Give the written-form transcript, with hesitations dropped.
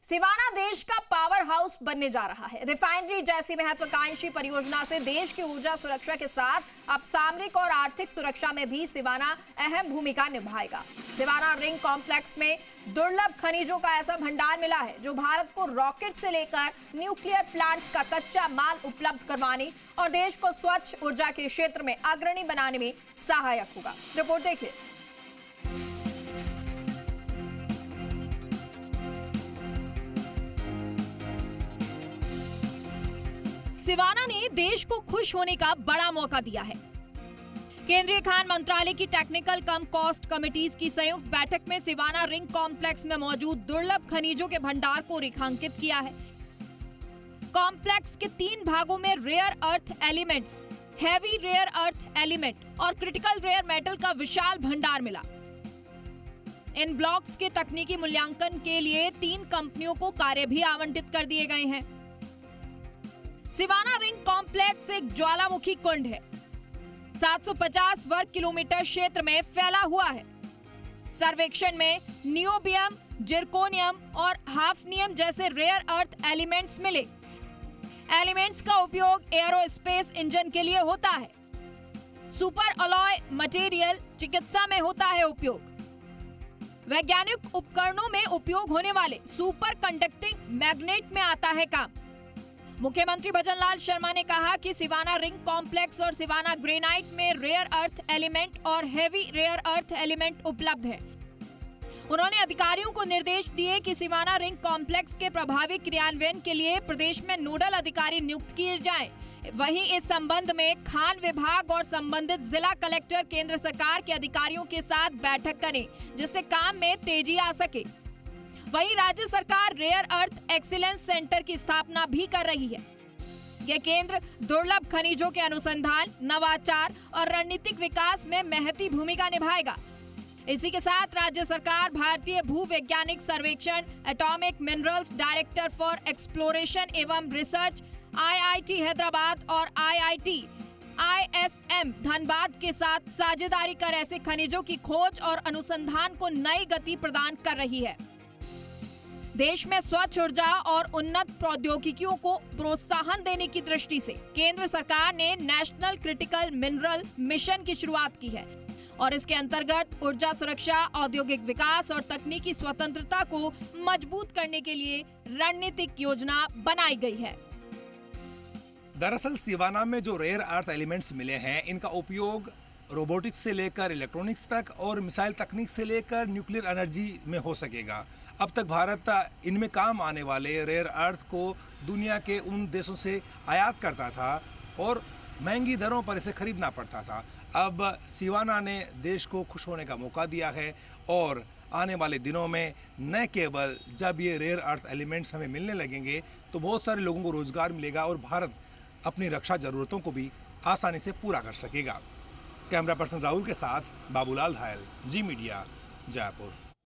सिवाना देश का power house बनने जा रहा है। रिफाइनरी जैसी महत्वाकांक्षी परियोजना से देश की ऊर्जा सुरक्षा के साथ अब सामरिक और आर्थिक सुरक्षा में भी सिवाना अहम भूमिका निभाएगा। सिवाना रिंग कॉम्प्लेक्स में दुर्लभ खनिजों का ऐसा भंडार मिला है जो भारत को रॉकेट से लेकर न्यूक्लियर प्लांट्स का कच्चा माल उपलब्ध करवाने और देश को स्वच्छ ऊर्जा के क्षेत्र में अग्रणी बनाने में सहायक होगा। रिपोर्ट देखिए। सिवाना ने देश को खुश होने का बड़ा मौका दिया है। केंद्रीय खान मंत्रालय की टेक्निकल कम कॉस्ट कमिटीज की संयुक्त बैठक में सिवाना रिंग कॉम्प्लेक्स में मौजूद दुर्लभ खनिजों के भंडार को रेखांकित किया है। कॉम्प्लेक्स के 3 भागों में rare earth elements, heavy rare earth element और क्रिटिकल रेयर मेटल का विशाल भंडार मिला। इन ब्लॉक्स के तकनीकी मूल्यांकन के लिए 3 कंपनियों को कार्य भी आवंटित कर दिए गए हैं। सिवाना रिंग कॉम्प्लेक्स एक ज्वालामुखी कुंड है। 750 वर्ग किलोमीटर क्षेत्र में फैला हुआ है। सर्वेक्षण में नियोबियम, जिरकोनियम और हाफनियम जैसे रेयर अर्थ एलिमेंट्स मिले। एलिमेंट्स का उपयोग एरोस्पेस इंजन के लिए होता है। सुपर अलॉय मटेरियल चिकित्सा में होता है उपयोग। वैज्ञानिक उपकरणों में उपयोग होने वाले सुपर कंडक्टिंग मैग्नेट में आता है काम। मुख्यमंत्री भजनलाल शर्मा ने कहा कि सिवाना रिंग कॉम्प्लेक्स और सिवाना ग्रेनाइट में रेयर अर्थ एलिमेंट और हेवी रेयर अर्थ एलिमेंट उपलब्ध है। उन्होंने अधिकारियों को निर्देश दिए कि सिवाना रिंग कॉम्प्लेक्स के प्रभावी क्रियान्वयन के लिए प्रदेश में नोडल अधिकारी नियुक्त किए जाएं। वहीं इस संबंध में खान विभाग और संबंधित जिला कलेक्टर केंद्र सरकार के अधिकारियों के साथ बैठक करें, जिससे काम में तेजी आ सके। वहीं राज्य सरकार रेयर अर्थ एक्सीलेंस सेंटर की स्थापना भी कर रही है। यह केंद्र दुर्लभ खनिजों के अनुसंधान, नवाचार और रणनीतिक विकास में महती भूमिका निभाएगा। इसी के साथ राज्य सरकार भारतीय भूवैज्ञानिक सर्वेक्षण, atomic minerals director for exploration एवं रिसर्च, IIT हैदराबाद और IIT ISM धनबाद के साथ साझेदारी कर ऐसे खनिजों की खोज और अनुसंधान को नई गति प्रदान कर रही है। देश में स्वच्छ ऊर्जा और उन्नत प्रौद्योगिकियों को प्रोत्साहन देने की दृष्टि से केंद्र सरकार ने नेशनल क्रिटिकल मिनरल मिशन की शुरुआत की है और इसके अंतर्गत ऊर्जा सुरक्षा, औद्योगिक विकास और तकनीकी स्वतंत्रता को मजबूत करने के लिए रणनीतिक योजना बनाई गई है। दरअसल सिवाना में जो रेयर अर्थ एलिमेंट्स मिले हैं, इनका उपयोग रोबोटिक्स से लेकर इलेक्ट्रॉनिक्स तक और मिसाइल तकनीक से लेकर न्यूक्लियर एनर्जी में हो सकेगा। अब तक भारत इनमें काम आने वाले रेयर अर्थ को दुनिया के उन देशों से आयात करता था और महंगी दरों पर इसे खरीदना पड़ता था। अब सिवाना ने देश को खुश होने का मौका दिया है और आने वाले दिनों में न केवल जब ये रेयर अर्थ एलिमेंट्स हमें मिलने लगेंगे तो बहुत सारे लोगों को रोजगार मिलेगा और भारत अपनी रक्षा जरूरतों को भी आसानी से पूरा कर सकेगा। कैमरा पर्सन राहुल के साथ बाबूलाल धायल, जी मीडिया, जयपुर।